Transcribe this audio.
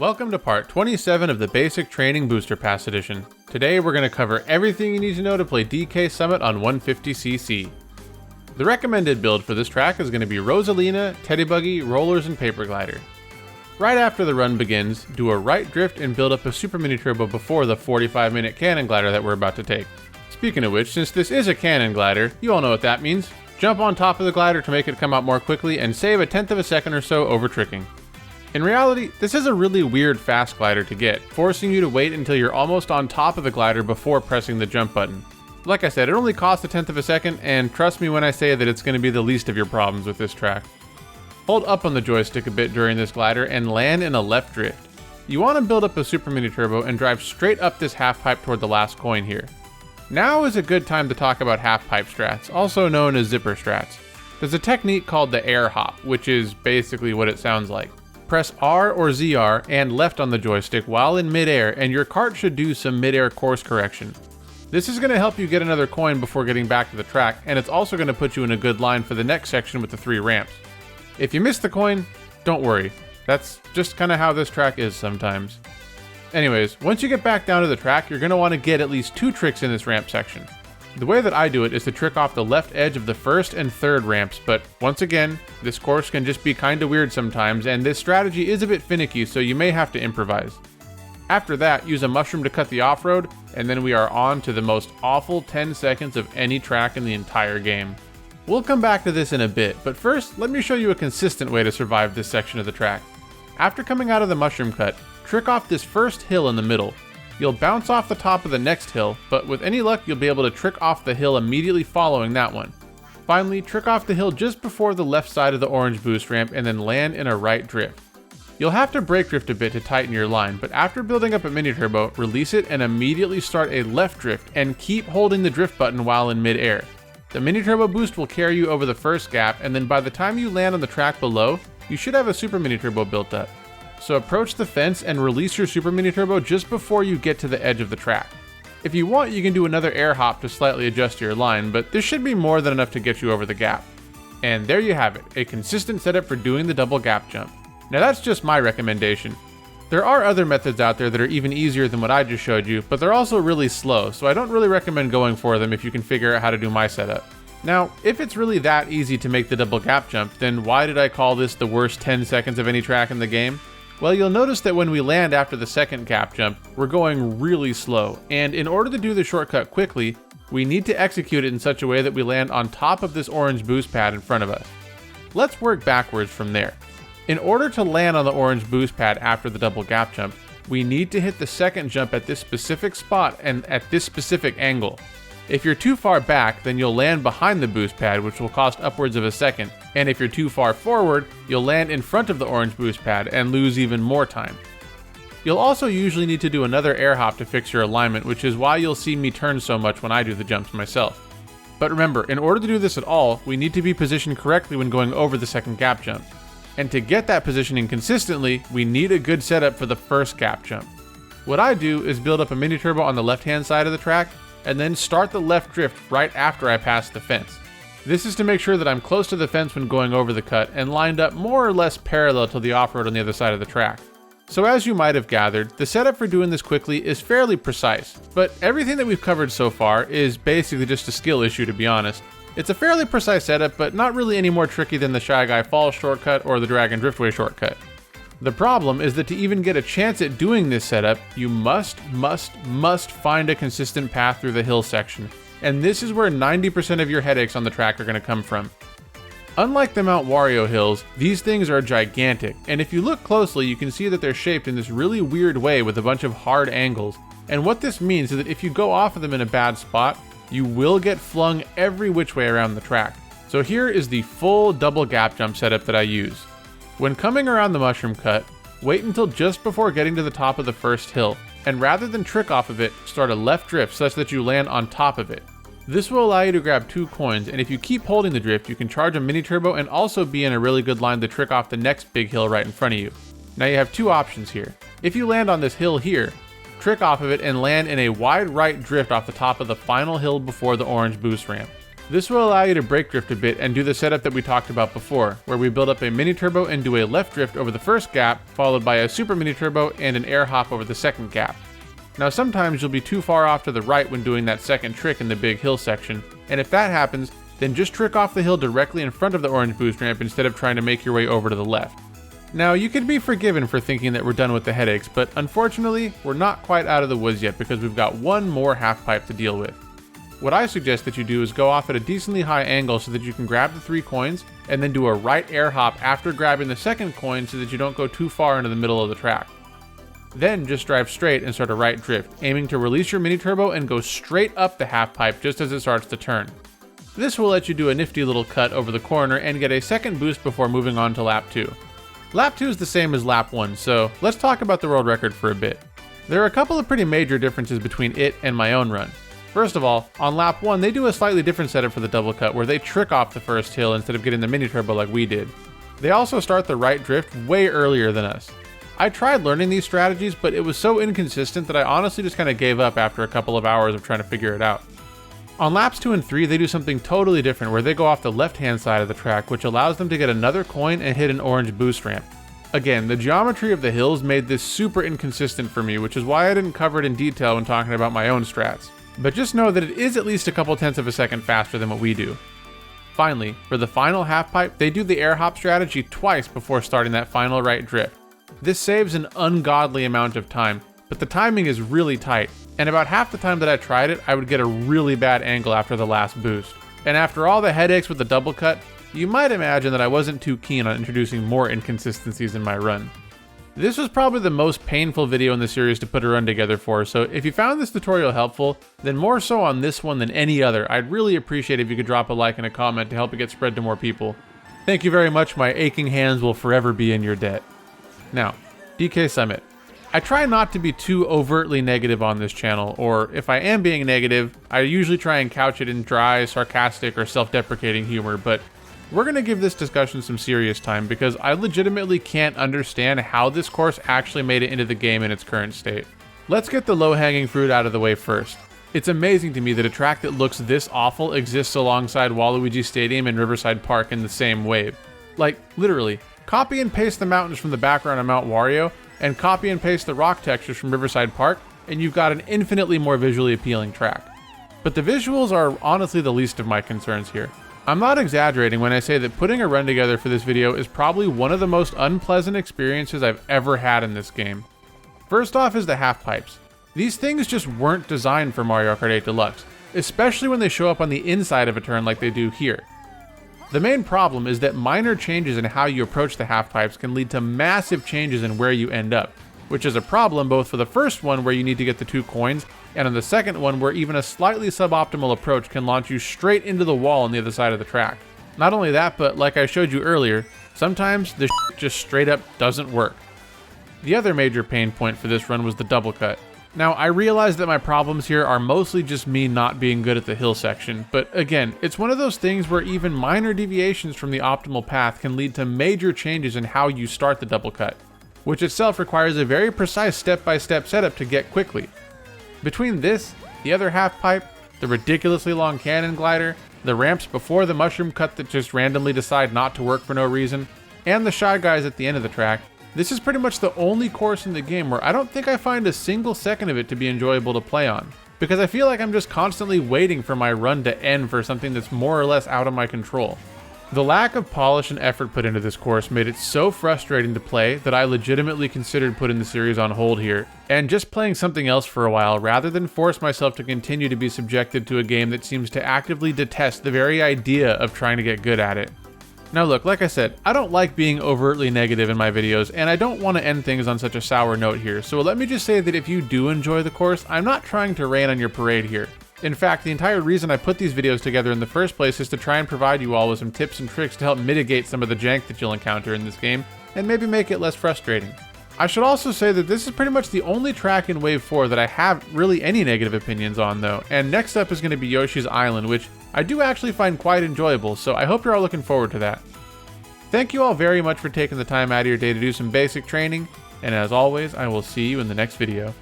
Welcome to part 27 of the Basic Training Booster Pass Edition. Today we're going to cover everything you need to know to play DK Summit on 150cc. The recommended build for this track is going to be Rosalina, Teddy Buggy, Rollers, and Paper Glider. Right after the run begins, do a right drift and build up a Super Mini Turbo before the 45-minute Cannon Glider that we're about to take. Speaking of which, since this is a Cannon Glider, you all know what that means. Jump on top of the glider to make it come out more quickly and save a tenth of a second or so over tricking. In reality, this is a really weird fast glider to get, forcing you to wait until you're almost on top of the glider before pressing the jump button. Like I said, it only costs a tenth of a second, and trust me when I say that it's going to be the least of your problems with this track. Hold up on the joystick a bit during this glider and land in a left drift. You want to build up a Super Mini Turbo and drive straight up this half pipe toward the last coin here. Now is a good time to talk about half pipe strats, also known as zipper strats. There's a technique called the air hop, which is basically what it sounds like. Press R or ZR and left on the joystick while in midair, and your cart should do some midair course correction. This is going to help you get another coin before getting back to the track, and it's also going to put you in a good line for the next section with the 3 ramps. If you miss the coin, don't worry. That's just kind of how this track is sometimes. Anyways, once you get back down to the track, you're going to want to get at least 2 tricks in this ramp section. The way that I do it is to trick off the left edge of the first and third ramps, but once again, this course can just be kinda weird sometimes, and this strategy is a bit finicky, so you may have to improvise. After that, use a mushroom to cut the off-road, and then we are on to the most awful 10 seconds of any track in the entire game. We'll come back to this in a bit, but first, let me show you a consistent way to survive this section of the track. After coming out of the mushroom cut, trick off this first hill in the middle. You'll bounce off the top of the next hill, but with any luck you'll be able to trick off the hill immediately following that one. Finally, trick off the hill just before the left side of the orange boost ramp and then land in a right drift. You'll have to brake drift a bit to tighten your line, but after building up a mini turbo, release it and immediately start a left drift and keep holding the drift button while in mid-air. The mini turbo boost will carry you over the first gap, and then by the time you land on the track below, you should have a super mini turbo built up. So approach the fence and release your Super Mini Turbo just before you get to the edge of the track. If you want, you can do another air hop to slightly adjust your line, but this should be more than enough to get you over the gap. And there you have it, a consistent setup for doing the double gap jump. Now that's just my recommendation. There are other methods out there that are even easier than what I just showed you, but they're also really slow, so I don't really recommend going for them if you can figure out how to do my setup. Now, if it's really that easy to make the double gap jump, then why did I call this the worst 10 seconds of any track in the game? Well, you'll notice that when we land after the second gap jump, we're going really slow, and in order to do the shortcut quickly, we need to execute it in such a way that we land on top of this orange boost pad in front of us. Let's work backwards from there. In order to land on the orange boost pad after the double gap jump, we need to hit the second jump at this specific spot and at this specific angle. If you're too far back, then you'll land behind the boost pad, which will cost upwards of a second, and if you're too far forward, you'll land in front of the orange boost pad and lose even more time. You'll also usually need to do another air hop to fix your alignment, which is why you'll see me turn so much when I do the jumps myself. But remember, in order to do this at all, we need to be positioned correctly when going over the second gap jump. And to get that positioning consistently, we need a good setup for the first gap jump. What I do is build up a mini turbo on the left-hand side of the track, and then start the left drift right after I pass the fence. This is to make sure that I'm close to the fence when going over the cut and lined up more or less parallel to the off-road on the other side of the track. So as you might have gathered, the setup for doing this quickly is fairly precise, but everything that we've covered so far is basically just a skill issue, to be honest. It's a fairly precise setup, but not really any more tricky than the Shy Guy Falls shortcut or the Dragon Driftway shortcut. The problem is that to even get a chance at doing this setup, you must find a consistent path through the hill section, and this is where 90% of your headaches on the track are going to come from. Unlike the Mount Wario hills, these things are gigantic, and if you look closely you can see that they're shaped in this really weird way with a bunch of hard angles, and what this means is that if you go off of them in a bad spot, you will get flung every which way around the track. So here is the full double gap jump setup that I use. When coming around the mushroom cut, wait until just before getting to the top of the first hill, and rather than trick off of it, start a left drift such that you land on top of it. This will allow you to grab 2 coins, and if you keep holding the drift, you can charge a mini turbo and also be in a really good line to trick off the next big hill right in front of you. Now you have 2 options here. If you land on this hill here, trick off of it and land in a wide right drift off the top of the final hill before the orange boost ramp. This will allow you to brake drift a bit and do the setup that we talked about before, where we build up a mini turbo and do a left drift over the first gap, followed by a super mini turbo and an air hop over the second gap. Now sometimes you'll be too far off to the right when doing that second trick in the big hill section, and if that happens, then just trick off the hill directly in front of the orange boost ramp instead of trying to make your way over to the left. Now you could be forgiven for thinking that we're done with the headaches, but unfortunately, we're not quite out of the woods yet because we've got one more half pipe to deal with. What I suggest that you do is go off at a decently high angle so that you can grab the 3 coins and then do a right air hop after grabbing the second coin so that you don't go too far into the middle of the track. Then just drive straight and start a right drift, aiming to release your mini turbo and go straight up the half pipe just as it starts to turn. This will let you do a nifty little cut over the corner and get a second boost before moving on to lap 2. Lap 2 is the same as lap 1, so let's talk about the world record for a bit. There are a couple of pretty major differences between it and my own run. First of all, on lap 1 they do a slightly different setup for the double cut where they trick off the first hill instead of getting the mini turbo like we did. They also start the right drift way earlier than us. I tried learning these strategies, but it was so inconsistent that I honestly just kind of gave up after a couple of hours of trying to figure it out. On laps 2 and 3 they do something totally different where they go off the left hand side of the track, which allows them to get another coin and hit an orange boost ramp. Again, the geometry of the hills made this super inconsistent for me, which is why I didn't cover it in detail when talking about my own strats. But just know that it is at least a couple tenths of a second faster than what we do. Finally, for the final half pipe, they do the air hop strategy twice before starting that final right drift. This saves an ungodly amount of time, but the timing is really tight, and about half the time that I tried it, I would get a really bad angle after the last boost. And after all the headaches with the double cut, you might imagine that I wasn't too keen on introducing more inconsistencies in my run. This was probably the most painful video in the series to put a run together for, so if you found this tutorial helpful, then more so on this one than any other, I'd really appreciate if you could drop a like and a comment to help it get spread to more people. Thank you very much, my aching hands will forever be in your debt. Now, DK Summit. I try not to be too overtly negative on this channel, or if I am being negative, I usually try and couch it in dry, sarcastic, or self-deprecating humor, but we're going to give this discussion some serious time because I legitimately can't understand how this course actually made it into the game in its current state. Let's get the low-hanging fruit out of the way first. It's amazing to me that a track that looks this awful exists alongside Waluigi Stadium and Riverside Park in the same wave. Like, literally, copy and paste the mountains from the background of Mount Wario, and copy and paste the rock textures from Riverside Park, and you've got an infinitely more visually appealing track. But the visuals are honestly the least of my concerns here. I'm not exaggerating when I say that putting a run together for this video is probably one of the most unpleasant experiences I've ever had in this game. First off is the half pipes. These things just weren't designed for Mario Kart 8 Deluxe, especially when they show up on the inside of a turn like they do here. The main problem is that minor changes in how you approach the half pipes can lead to massive changes in where you end up, which is a problem both for the first one where you need to get the 2 coins, and on the second one where even a slightly suboptimal approach can launch you straight into the wall on the other side of the track. Not only that, but like I showed you earlier, sometimes the just straight up doesn't work. The other major pain point for this run was the double cut. Now, I realize that my problems here are mostly just me not being good at the hill section, but again, it's one of those things where even minor deviations from the optimal path can lead to major changes in how you start the double cut, which itself requires a very precise step-by-step setup to get quickly. Between this, the other half pipe, the ridiculously long cannon glider, the ramps before the mushroom cut that just randomly decide not to work for no reason, and the Shy Guys at the end of the track, this is pretty much the only course in the game where I don't think I find a single second of it to be enjoyable to play on, because I feel like I'm just constantly waiting for my run to end for something that's more or less out of my control. The lack of polish and effort put into this course made it so frustrating to play that I legitimately considered putting the series on hold here, and just playing something else for a while rather than force myself to continue to be subjected to a game that seems to actively detest the very idea of trying to get good at it. Now look, like I said, I don't like being overtly negative in my videos, and I don't want to end things on such a sour note here, so let me just say that if you do enjoy the course, I'm not trying to rain on your parade here. In fact, the entire reason I put these videos together in the first place is to try and provide you all with some tips and tricks to help mitigate some of the jank that you'll encounter in this game, and maybe make it less frustrating. I should also say that this is pretty much the only track in Wave 4 that I have really any negative opinions on though, and next up is going to be Yoshi's Island, which I do actually find quite enjoyable, so I hope you're all looking forward to that. Thank you all very much for taking the time out of your day to do some basic training, and as always, I will see you in the next video.